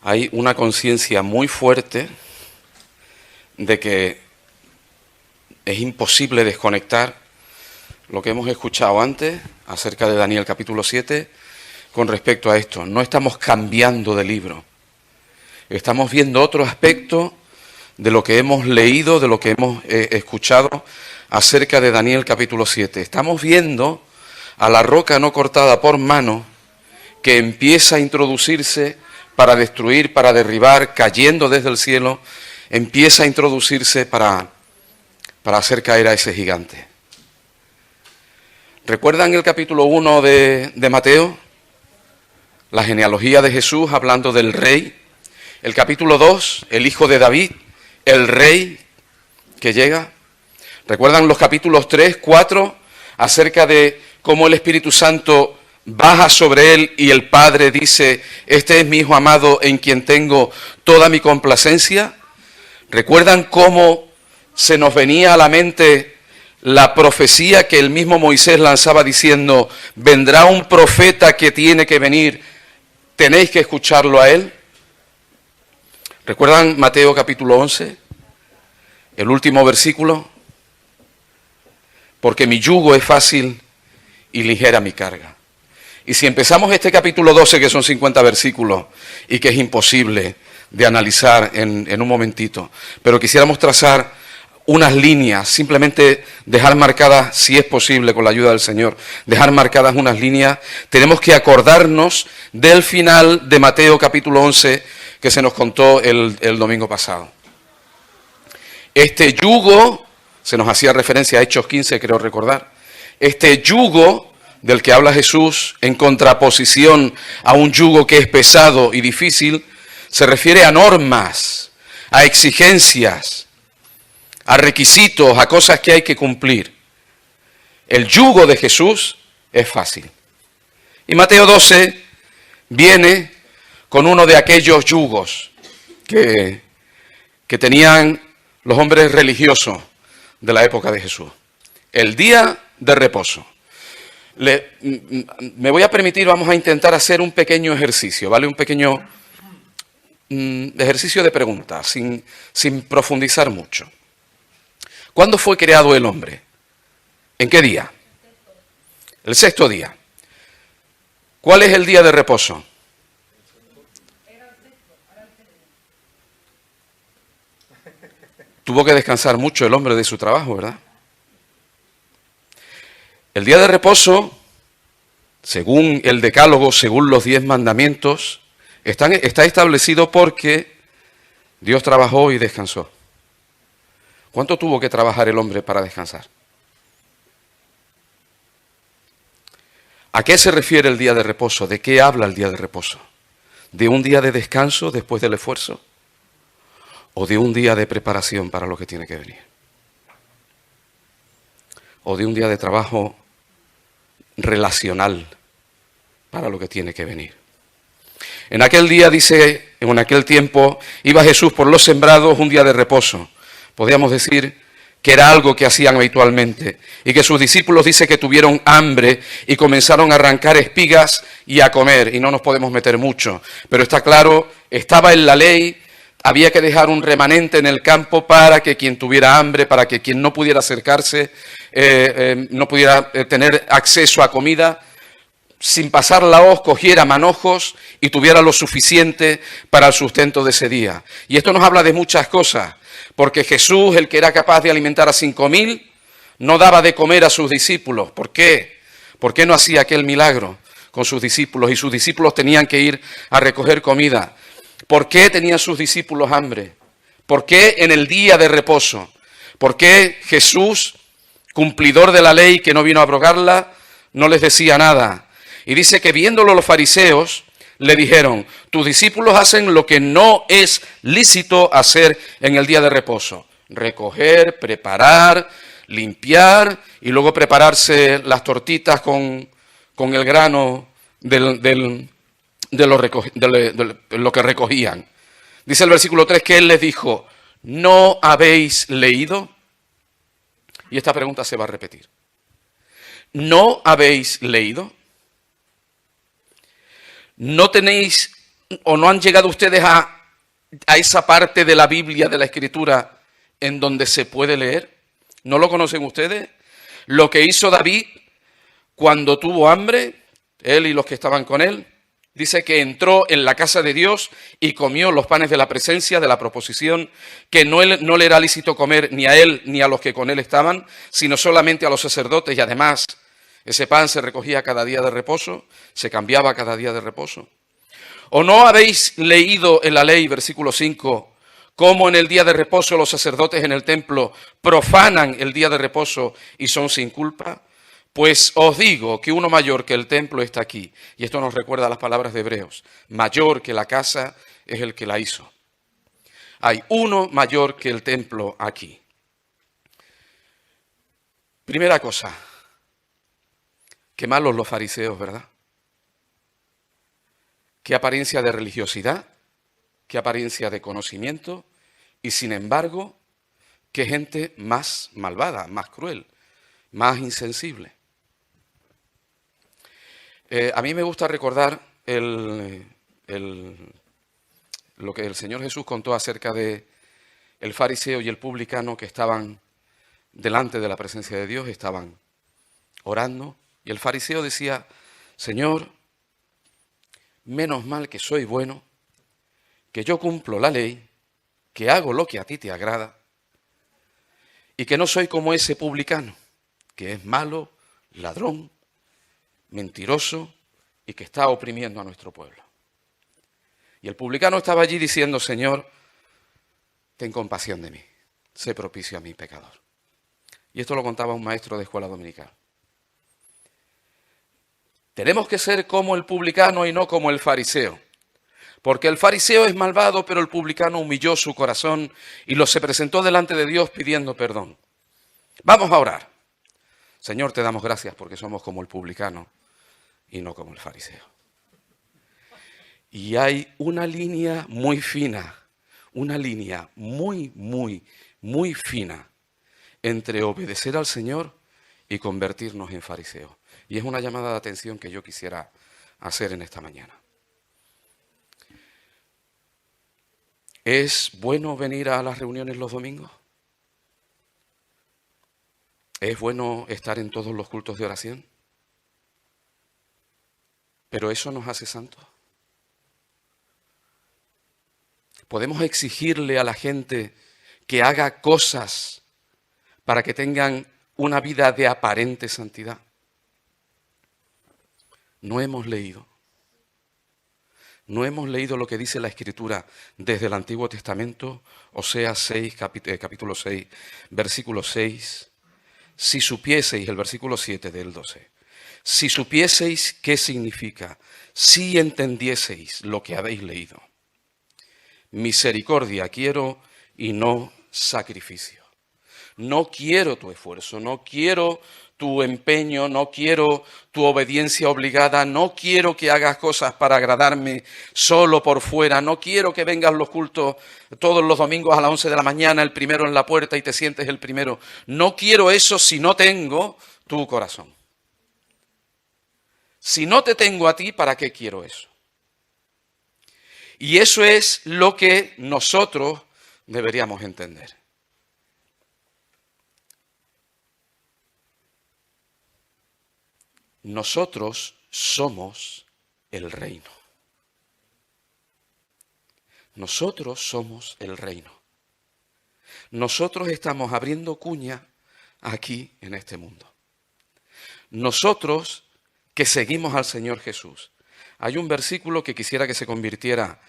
hay una conciencia muy fuerte de que es imposible desconectar lo que hemos escuchado antes acerca de Daniel capítulo 7 con respecto a esto. No estamos cambiando de libro, estamos viendo otro aspecto de lo que hemos leído, de lo que hemos escuchado acerca de Daniel capítulo 7. Estamos viendo a la roca no cortada por mano que empieza a introducirse para destruir, para derribar, cayendo desde el cielo, empieza a introducirse para hacer caer a ese gigante. ¿Recuerdan el capítulo 1 de Mateo? La genealogía de Jesús hablando del rey. El capítulo 2, el hijo de David, el rey que llega. ¿Recuerdan los capítulos 3, 4 acerca de cómo el Espíritu Santo baja sobre él y el Padre dice: este es mi Hijo amado en quien tengo toda mi complacencia? ¿Recuerdan cómo se nos venía a la mente la profecía que el mismo Moisés lanzaba diciendo: vendrá un profeta que tiene que venir, tenéis que escucharlo a él? ¿Recuerdan Mateo capítulo 11? El último versículo: porque mi yugo es fácil y ligera mi carga. Y si empezamos este capítulo 12, que son 50 versículos, y que es imposible de analizar en un momentito, pero quisiéramos trazar unas líneas, simplemente dejar marcadas, si es posible, con la ayuda del Señor, dejar marcadas unas líneas, tenemos que acordarnos del final de Mateo capítulo 11, que se nos contó el domingo pasado. Este yugo, se nos hacía referencia a Hechos 15, creo recordar, este yugo del que habla Jesús, en contraposición a un yugo que es pesado y difícil, se refiere a normas, a exigencias, a requisitos, a cosas que hay que cumplir. El yugo de Jesús es fácil. Y Mateo 12 viene con uno de aquellos yugos que tenían los hombres religiosos de la época de Jesús. El día de reposo. Me voy a permitir, vamos a intentar hacer un pequeño ejercicio, ¿vale? Un pequeño ejercicio de preguntas, sin profundizar mucho. ¿Cuándo fue creado el hombre? ¿En qué día? El sexto día. ¿Cuál es el día de reposo? Tuvo que descansar mucho el hombre de su trabajo, ¿verdad? El día de reposo, según el Decálogo, según los 10 mandamientos, está establecido porque Dios trabajó y descansó. ¿Cuánto tuvo que trabajar el hombre para descansar? ¿A qué se refiere el día de reposo? ¿De qué habla el día de reposo? ¿De un día de descanso después del esfuerzo? ¿O de un día de preparación para lo que tiene que venir? ¿O de un día de trabajo relacional para lo que tiene que venir? En aquel día, dice, en aquel tiempo, iba Jesús por los sembrados, un día de reposo. Podríamos decir que era algo que hacían habitualmente, y que sus discípulos dice que tuvieron hambre y comenzaron a arrancar espigas y a comer, y no nos podemos meter mucho, pero está claro, estaba en la ley, había que dejar un remanente en el campo para que quien tuviera hambre, para que quien no pudiera acercarse, no pudiera tener acceso a comida, sin pasar la hoz, cogiera manojos y tuviera lo suficiente para el sustento de ese día. Y esto nos habla de muchas cosas, porque Jesús, el que era capaz de alimentar a 5.000, no daba de comer a sus discípulos. ¿Por qué? ¿Por qué no hacía aquel milagro con sus discípulos? Y sus discípulos tenían que ir a recoger comida. ¿Por qué tenían sus discípulos hambre? ¿Por qué en el día de reposo? ¿Por qué Jesús, cumplidor de la ley que no vino a abrogarla, no les decía nada? Y dice que viéndolo los fariseos, le dijeron: tus discípulos hacen lo que no es lícito hacer en el día de reposo. Recoger, preparar, limpiar y luego prepararse las tortitas con el grano de lo que recogían. Dice el versículo 3 que él les dijo: ¿no habéis leído? Y esta pregunta se va a repetir. ¿No habéis leído? ¿No tenéis o no han llegado ustedes a esa parte de la Biblia, de la Escritura, en donde se puede leer? ¿No lo conocen ustedes? Lo que hizo David cuando tuvo hambre, él y los que estaban con él, dice que entró en la casa de Dios y comió los panes de la presencia, de la proposición, que no le era lícito comer ni a él ni a los que con él estaban, sino solamente a los sacerdotes, y además ese pan se recogía cada día de reposo, se cambiaba cada día de reposo. ¿O no habéis leído en la ley, versículo 5, cómo en el día de reposo los sacerdotes en el templo profanan el día de reposo y son sin culpa? Pues os digo que uno mayor que el templo está aquí. Y esto nos recuerda a las palabras de Hebreos. Mayor que la casa es el que la hizo. Hay uno mayor que el templo aquí. Primera cosa. Qué malos los fariseos, ¿verdad? Qué apariencia de religiosidad, qué apariencia de conocimiento y sin embargo, qué gente más malvada, más cruel, más insensible. A mí me gusta recordar lo que el Señor Jesús contó acerca de el fariseo y el publicano que estaban delante de la presencia de Dios, estaban orando, y el fariseo decía: Señor, menos mal que soy bueno, que yo cumplo la ley, que hago lo que a ti te agrada, y que no soy como ese publicano, que es malo, ladrón, mentiroso y que está oprimiendo a nuestro pueblo. Y el publicano estaba allí diciendo: Señor, ten compasión de mí, sé propicio a mi pecador. Y esto lo contaba un maestro de escuela dominical. Tenemos que ser como el publicano y no como el fariseo. Porque el fariseo es malvado, pero el publicano humilló su corazón y se presentó delante de Dios pidiendo perdón. Vamos a orar. Señor, te damos gracias porque somos como el publicano y no como el fariseo. Y hay una línea muy fina, una línea muy, muy, muy fina entre obedecer al Señor y convertirnos en fariseos. Y es una llamada de atención que yo quisiera hacer en esta mañana. ¿Es bueno venir a las reuniones los domingos? ¿Es bueno estar en todos los cultos de oración? ¿Pero eso nos hace santos? ¿Podemos exigirle a la gente que haga cosas para que tengan una vida de aparente santidad? No hemos leído. No hemos leído lo que dice la Escritura desde el Antiguo Testamento, Oseas 6, capítulo 6, versículo 6. Si supieseis, el versículo 7 del 12, si supieseis qué significa, si entendieseis lo que habéis leído. Misericordia quiero y no sacrificio. No quiero tu esfuerzo, no quiero tu empeño, no quiero tu obediencia obligada, no quiero que hagas cosas para agradarme solo por fuera, no quiero que vengas los cultos todos los domingos a las 11 de la mañana, el primero en la puerta y te sientes el primero. No quiero eso si no tengo tu corazón. Si no te tengo a ti, ¿para qué quiero eso? Y eso es lo que nosotros deberíamos entender. Nosotros somos el reino. Nosotros somos el reino. Nosotros estamos abriendo cuña aquí en este mundo. Nosotros que seguimos al Señor Jesús. Hay un versículo que quisiera que se convirtiera.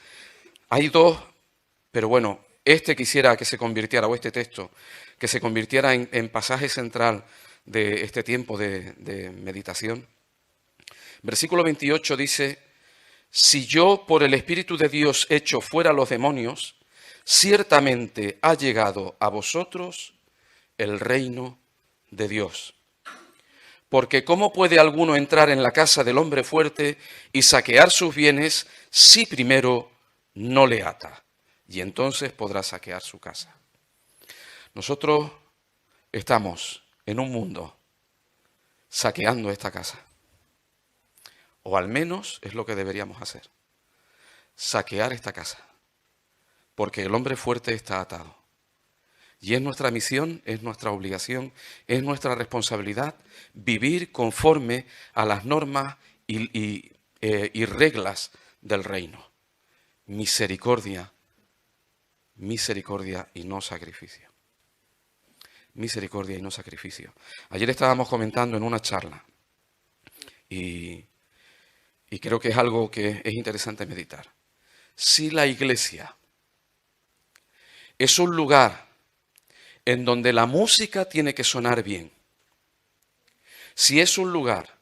Hay dos, pero bueno, quisiera que se convirtiera, o este texto, que se convirtiera en pasaje central de este tiempo de meditación. Versículo 28 dice: si yo por el Espíritu de Dios echo fuera los demonios, ciertamente ha llegado a vosotros el reino de Dios. Porque ¿cómo puede alguno entrar en la casa del hombre fuerte y saquear sus bienes si primero no le ata? Y entonces podrá saquear su casa. Nosotros estamos en un mundo saqueando esta casa. O al menos es lo que deberíamos hacer. saquear esta casa, porque el hombre fuerte está atado. Y es nuestra misión, es nuestra obligación, es nuestra responsabilidad vivir conforme a las normas y reglas del reino. Misericordia, misericordia y no sacrificio. Misericordia y no sacrificio. Ayer estábamos comentando en una charla y creo que es algo que es interesante meditar. Si la iglesia es un lugar en donde la música tiene que sonar bien, si es un lugar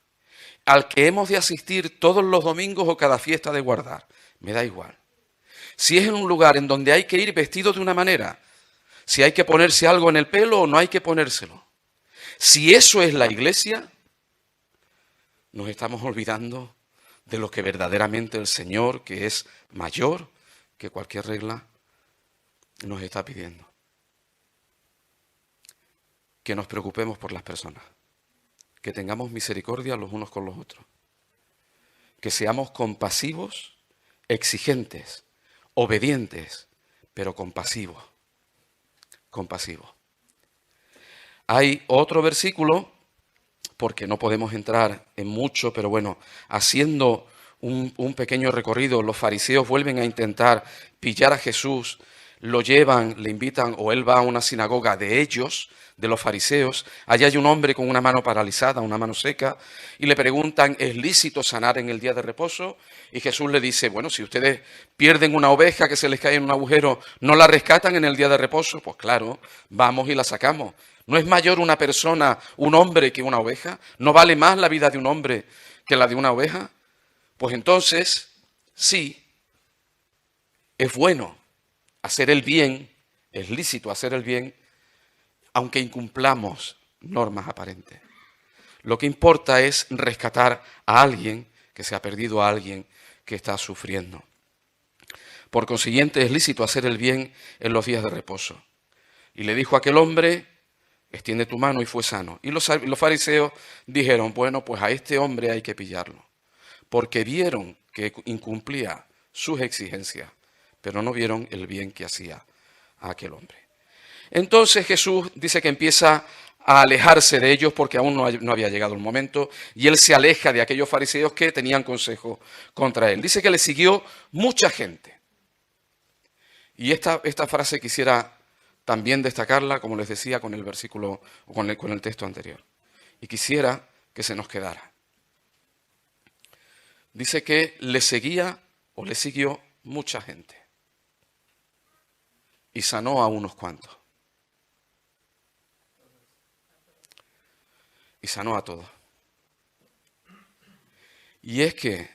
al que hemos de asistir todos los domingos o cada fiesta de guardar, me da igual. Si es un lugar en donde hay que ir vestido de una manera, si hay que ponerse algo en el pelo o no hay que ponérselo. Si eso es la iglesia, nos estamos olvidando de lo que verdaderamente el Señor, que es mayor que cualquier regla, nos está pidiendo. Que nos preocupemos por las personas, que tengamos misericordia los unos con los otros, que seamos compasivos, exigentes, obedientes, pero compasivos. Hay otro versículo, porque no podemos entrar en mucho, pero bueno, haciendo un pequeño recorrido, los fariseos vuelven a intentar pillar a Jesús, lo llevan, le invitan, o él va a una sinagoga de ellos, de los fariseos. Allí hay un hombre con una mano paralizada, una mano seca, y le preguntan, ¿es lícito sanar en el día de reposo? Y Jesús le dice, bueno, si ustedes pierden una oveja que se les cae en un agujero, ¿no la rescatan en el día de reposo? Pues claro, vamos y la sacamos. ¿No es mayor una persona, un hombre, que una oveja? ¿No vale más la vida de un hombre que la de una oveja? Pues entonces, sí, es bueno hacer el bien, es lícito hacer el bien, aunque incumplamos normas aparentes. Lo que importa es rescatar a alguien que se ha perdido, a alguien que está sufriendo. Por consiguiente, es lícito hacer el bien en los días de reposo. Y le dijo a aquel hombre, extiende tu mano, y fue sano. Y los fariseos dijeron, bueno, pues a este hombre hay que pillarlo, porque vieron que incumplía sus exigencias, pero no vieron el bien que hacía a aquel hombre. Entonces Jesús dice que empieza a alejarse de ellos porque aún no había llegado el momento, y él se aleja de aquellos fariseos que tenían consejo contra él. Dice que le siguió mucha gente. Y esta frase quisiera también destacarla, como les decía, con el versículo, con el texto anterior. Y quisiera que se nos quedara. Dice que le seguía o le siguió mucha gente. Y sanó a unos cuantos. Y sanó a todos. Y es que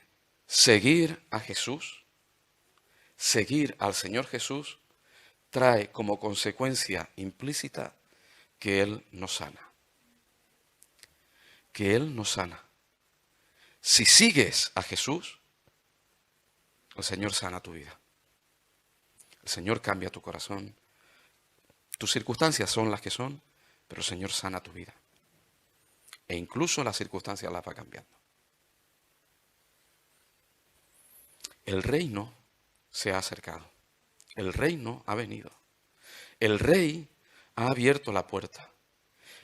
seguir a Jesús, seguir al Señor Jesús, trae como consecuencia implícita que Él nos sana. Que Él nos sana. Si sigues a Jesús, el Señor sana tu vida. El Señor cambia tu corazón. Tus circunstancias son las que son, pero el Señor sana tu vida. E incluso las circunstancias las va cambiando. El reino se ha acercado. El reino ha venido. El rey ha abierto la puerta.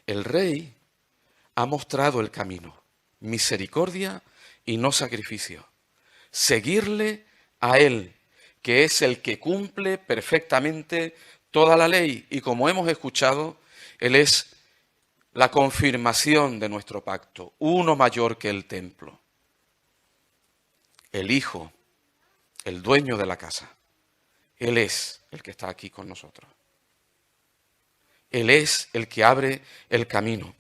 El rey ha mostrado el camino. Misericordia y no sacrificio. Seguirle a él, que es el que cumple perfectamente toda la ley. Y como hemos escuchado, él es la confirmación de nuestro pacto, uno mayor que el templo. El Hijo, el dueño de la casa. Él es el que está aquí con nosotros. Él es el que abre el camino.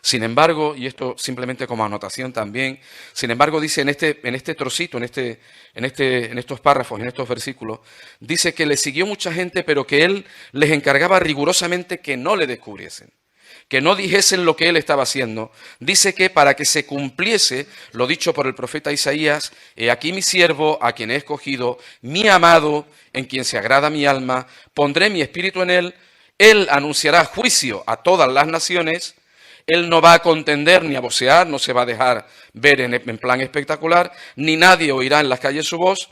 Sin embargo, y esto simplemente como anotación también, sin embargo dice en este trocito, en estos párrafos, en estos versículos, dice que le siguió mucha gente, pero que él les encargaba rigurosamente que no le descubriesen, que no dijesen lo que él estaba haciendo. Dice que para que se cumpliese lo dicho por el profeta Isaías, he aquí mi siervo, a quien he escogido, mi amado, en quien se agrada mi alma, pondré mi espíritu en él, él anunciará juicio a todas las naciones. Él no va a contender ni a vocear, no se va a dejar ver en plan espectacular, ni nadie oirá en las calles su voz,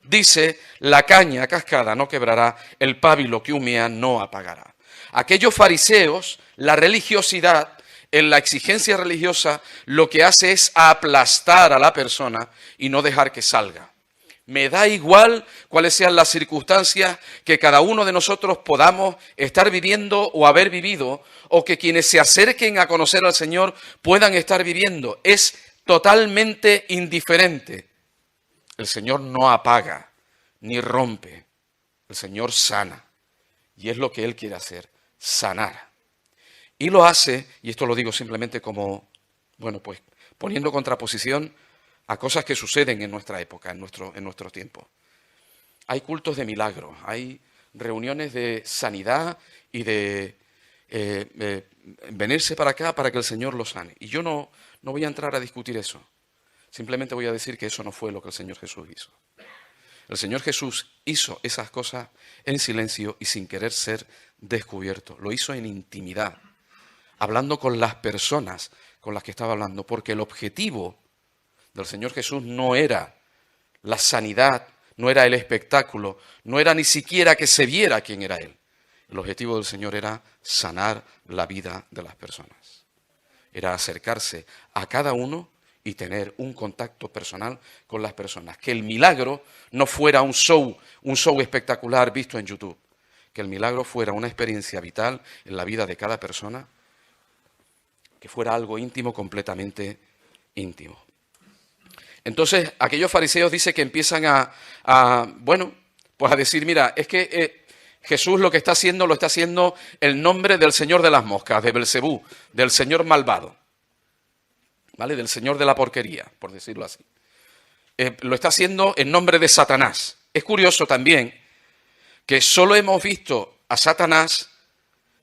dice, la caña cascada no quebrará, el pábilo que humea no apagará. Aquellos fariseos, la religiosidad, en la exigencia religiosa, lo que hace es aplastar a la persona y no dejar que salga. Me da igual cuáles sean las circunstancias que cada uno de nosotros podamos estar viviendo o haber vivido, o que quienes se acerquen a conocer al Señor puedan estar viviendo. Es totalmente indiferente. El Señor no apaga ni rompe. El Señor sana. Y es lo que Él quiere hacer, sanar. Y lo hace, y esto lo digo simplemente como, bueno, pues poniendo contraposición a cosas que suceden en nuestra época, en nuestro tiempo. Hay cultos de milagros, hay reuniones de sanidad y de venirse para acá para que el Señor lo sane. Y yo no voy a entrar a discutir eso. Simplemente voy a decir que eso no fue lo que el Señor Jesús hizo. El Señor Jesús hizo esas cosas en silencio y sin querer ser descubierto. Lo hizo en intimidad, hablando con las personas con las que estaba hablando, porque el objetivo del Señor Jesús no era la sanidad, no era el espectáculo, no era ni siquiera que se viera quién era Él. El objetivo del Señor era sanar la vida de las personas. Era acercarse a cada uno y tener un contacto personal con las personas. Que el milagro no fuera un show espectacular visto en YouTube. Que el milagro fuera una experiencia vital en la vida de cada persona, que fuera algo íntimo, completamente íntimo. Entonces, aquellos fariseos dicen que empiezan pues a decir, mira, es que Jesús lo está haciendo en nombre del señor de las moscas, de Belcebú, del señor malvado, ¿vale? Del señor de la porquería, por decirlo así. Lo está haciendo en nombre de Satanás. Es curioso también que solo hemos visto a Satanás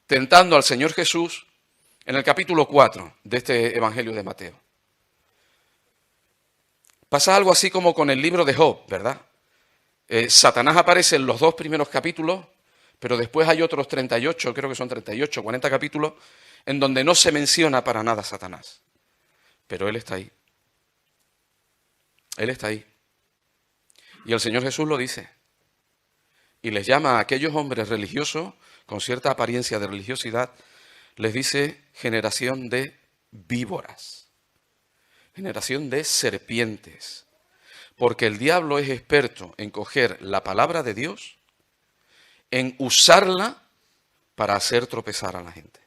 tentando al Señor Jesús en el capítulo 4 de este Evangelio de Mateo. Pasa algo así como con el libro de Job, ¿verdad? Satanás aparece en los 2 primeros capítulos, pero después hay otros 38, creo que son 38, 40 capítulos, en donde no se menciona para nada Satanás. Pero Él está ahí. Él está ahí. Y el Señor Jesús lo dice. Y les llama a aquellos hombres religiosos, con cierta apariencia de religiosidad, les dice generación de víboras. Generación de serpientes, porque el diablo es experto en coger la palabra de Dios, en usarla para hacer tropezar a la gente.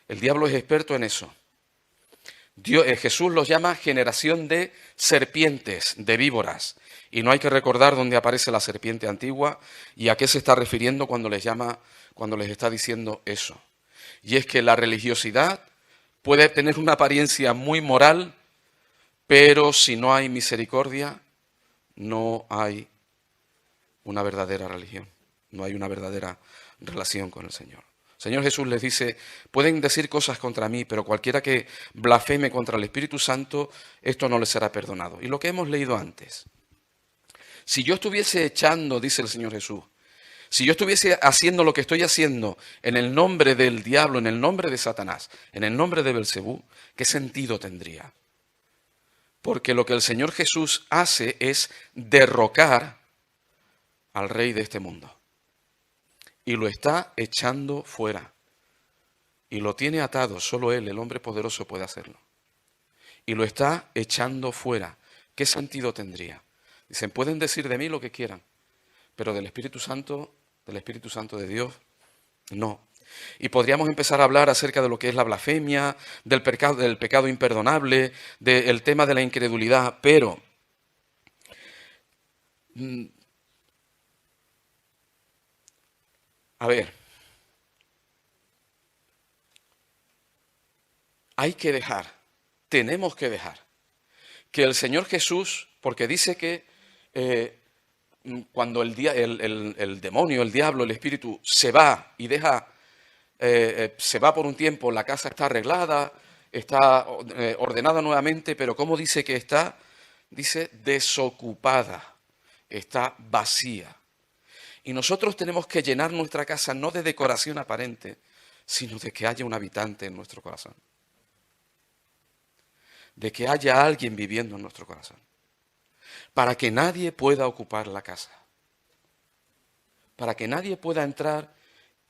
El diablo es experto en eso. Jesús los llama generación de serpientes, de víboras, y no hay que recordar dónde aparece la serpiente antigua y a qué se está refiriendo cuando les está diciendo eso. Y es que la religiosidad puede tener una apariencia muy moral, pero si no hay misericordia, no hay una verdadera religión, no hay una verdadera relación con el Señor. El Señor Jesús les dice, pueden decir cosas contra mí, pero cualquiera que blasfeme contra el Espíritu Santo, esto no le será perdonado. Y lo que hemos leído antes, si yo estuviese echando, dice el Señor Jesús, si yo estuviese haciendo lo que estoy haciendo en el nombre del diablo, en el nombre de Satanás, en el nombre de Belcebú, ¿qué sentido tendría? Porque lo que el Señor Jesús hace es derrocar al rey de este mundo. Y lo está echando fuera. Y lo tiene atado, solo Él, el hombre poderoso, puede hacerlo. Y lo está echando fuera. ¿Qué sentido tendría? Dicen, pueden decir de mí lo que quieran, pero del Espíritu Santo de Dios, no. Y podríamos empezar a hablar acerca de lo que es la blasfemia, del pecado imperdonable, del tema de la incredulidad, pero a ver, tenemos que dejar que el Señor Jesús, porque dice que cuando el demonio, el diablo, el espíritu se va y se va por un tiempo, la casa está arreglada, está ordenada nuevamente, pero ¿cómo dice que está? Dice desocupada, está vacía. Y nosotros tenemos que llenar nuestra casa no de decoración aparente, sino de que haya un habitante en nuestro corazón. De que haya alguien viviendo en nuestro corazón. para que nadie pueda ocupar la casa, para que nadie pueda entrar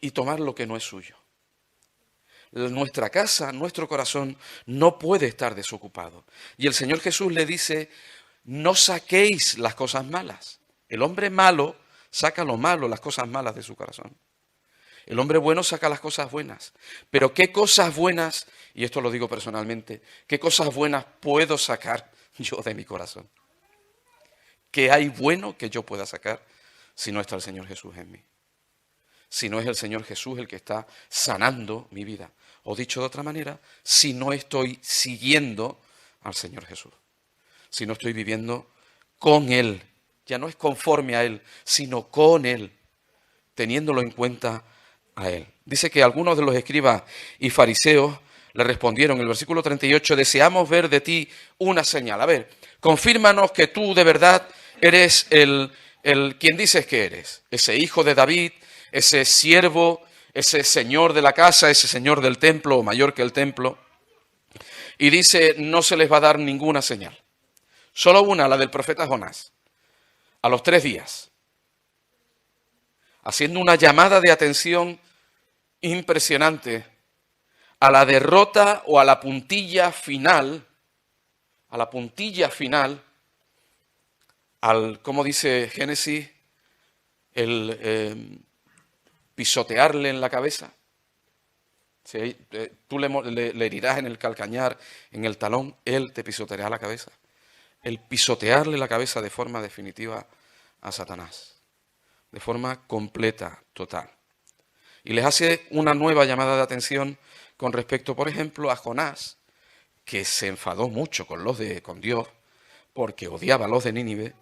y tomar lo que no es suyo. Nuestra casa, nuestro corazón no puede estar desocupado. Y el Señor Jesús le dice, no saquéis las cosas malas. El hombre malo saca lo malo, las cosas malas de su corazón. El hombre bueno saca las cosas buenas. Pero ¿qué cosas buenas, y esto lo digo personalmente, qué cosas buenas puedo sacar yo de mi corazón? ¿Qué hay bueno que yo pueda sacar si no está el Señor Jesús en mí? Si no es el Señor Jesús el que está sanando mi vida. O dicho de otra manera, si no estoy siguiendo al Señor Jesús. Si no estoy viviendo con Él. Ya no es conforme a Él, sino con Él. Teniéndolo en cuenta a Él. Dice que algunos de los escribas y fariseos le respondieron en el versículo 38, deseamos ver de ti una señal. A ver, confírmanos que tú de verdad eres el quien dices que eres. Ese hijo de David, ese siervo, ese señor de la casa, ese señor del templo o mayor que el templo. Y dice, no se les va a dar ninguna señal. Solo una, la del profeta Jonás. A los 3 días. Haciendo una llamada de atención impresionante a la derrota o a la puntilla final, como dice Génesis, el pisotearle en la cabeza. Si tú le herirás en el calcañar, en el talón, él te pisoteará la cabeza. El pisotearle la cabeza de forma definitiva a Satanás, de forma completa, total. Y les hace una nueva llamada de atención con respecto, por ejemplo, a Jonás, que se enfadó mucho con Dios, porque odiaba a los de Nínive,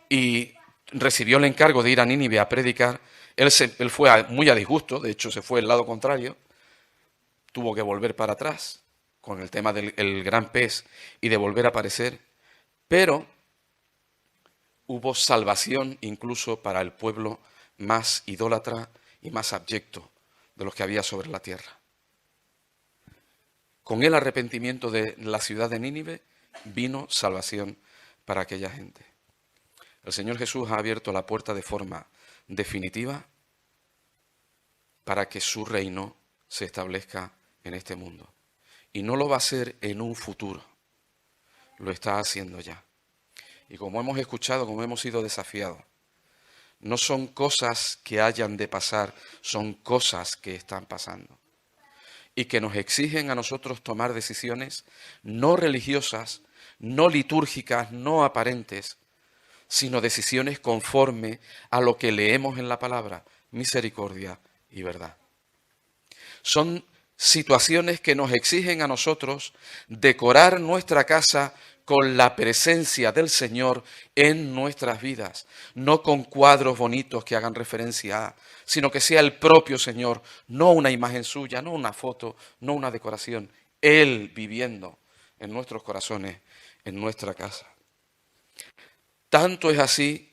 y recibió el encargo de ir a Nínive a predicar. Él fue muy a disgusto, de hecho se fue al lado contrario, tuvo que volver para atrás con el tema del gran pez y de volver a aparecer, pero hubo salvación incluso para el pueblo más idólatra y más abyecto de los que había sobre la tierra. Con el arrepentimiento de la ciudad de Nínive vino salvación para aquella gente. El Señor Jesús ha abierto la puerta de forma definitiva para que su reino se establezca en este mundo. Y no lo va a hacer en un futuro, lo está haciendo ya. Y como hemos escuchado, como hemos sido desafiados, no son cosas que hayan de pasar, son cosas que están pasando. Y que nos exigen a nosotros tomar decisiones no religiosas, no litúrgicas, no aparentes, sino decisiones conforme a lo que leemos en la palabra, misericordia y verdad. Son situaciones que nos exigen a nosotros decorar nuestra casa con la presencia del Señor en nuestras vidas, no con cuadros bonitos que hagan referencia a, sino que sea el propio Señor, no una imagen suya, no una foto, no una decoración, Él viviendo en nuestros corazones, en nuestra casa. Tanto es así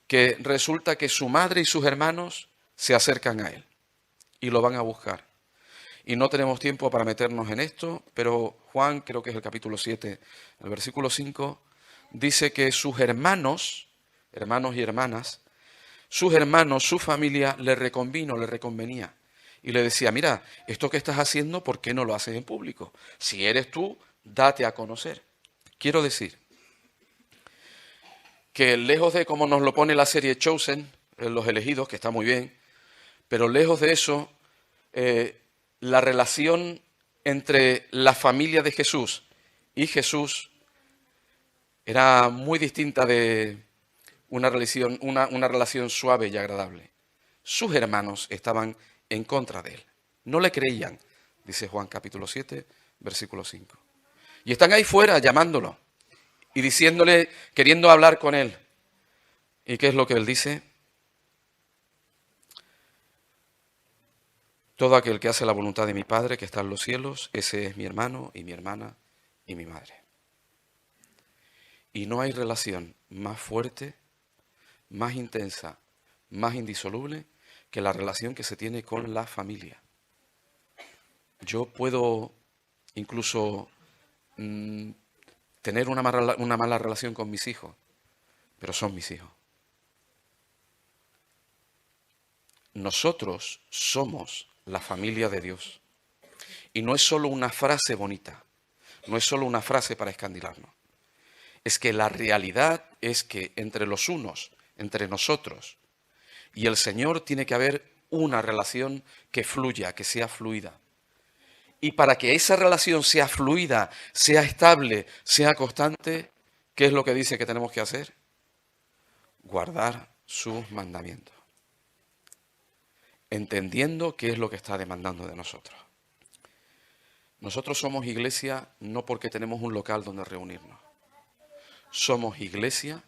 que resulta que su madre y sus hermanos se acercan a Él y lo van a buscar. Y no tenemos tiempo para meternos en esto, pero Juan, creo que es el capítulo 7, el versículo 5, dice que sus hermanos y hermanas, sus hermanos, su familia, le reconvenía. Y le decía, mira, esto que estás haciendo, ¿por qué no lo haces en público? Si eres tú, date a conocer. Quiero decir que lejos de como nos lo pone la serie Chosen, Los Elegidos, que está muy bien, pero lejos de eso, la relación entre la familia de Jesús y Jesús era muy distinta de una relación suave y agradable. Sus hermanos estaban en contra de él. No le creían, dice Juan capítulo 7, versículo 5. Y están ahí fuera llamándolo y diciéndole, queriendo hablar con él. ¿Y qué es lo que él dice? Todo aquel que hace la voluntad de mi Padre que está en los cielos, ese es mi hermano y mi hermana y mi madre. Y no hay relación más fuerte, más intensa, más indisoluble que la relación que se tiene con la familia. Yo puedo incluso tener una mala relación con mis hijos, pero son mis hijos. Nosotros somos la familia de Dios. Y no es solo una frase bonita, no es solo una frase para escandilarnos. Es que la realidad es que entre los unos, entre nosotros y el Señor, tiene que haber una relación que fluya, que sea fluida. Y para que esa relación sea fluida, sea estable, sea constante, ¿qué es lo que dice que tenemos que hacer? Guardar sus mandamientos, entendiendo qué es lo que está demandando de nosotros. Nosotros somos iglesia no porque tenemos un local donde reunirnos. Somos iglesia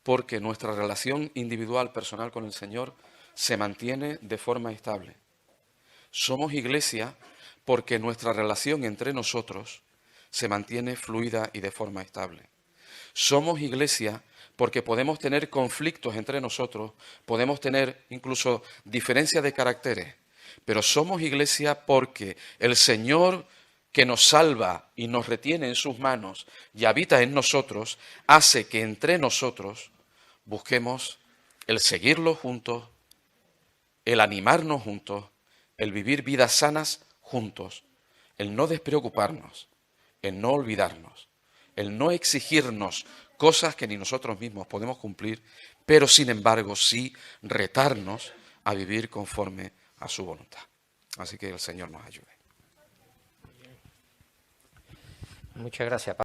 porque nuestra relación individual, personal con el Señor se mantiene de forma estable. Somos iglesia porque nuestra relación entre nosotros se mantiene fluida y de forma estable. Somos iglesia porque podemos tener conflictos entre nosotros, podemos tener incluso diferencias de caracteres, pero somos iglesia porque el Señor, que nos salva y nos retiene en sus manos y habita en nosotros, hace que entre nosotros busquemos el seguirlo juntos, el animarnos juntos, el vivir vidas sanas juntos, el no despreocuparnos, el no olvidarnos, el no exigirnos cosas que ni nosotros mismos podemos cumplir, pero sin embargo sí retarnos a vivir conforme a su voluntad. Así que el Señor nos ayude. Muchas gracias,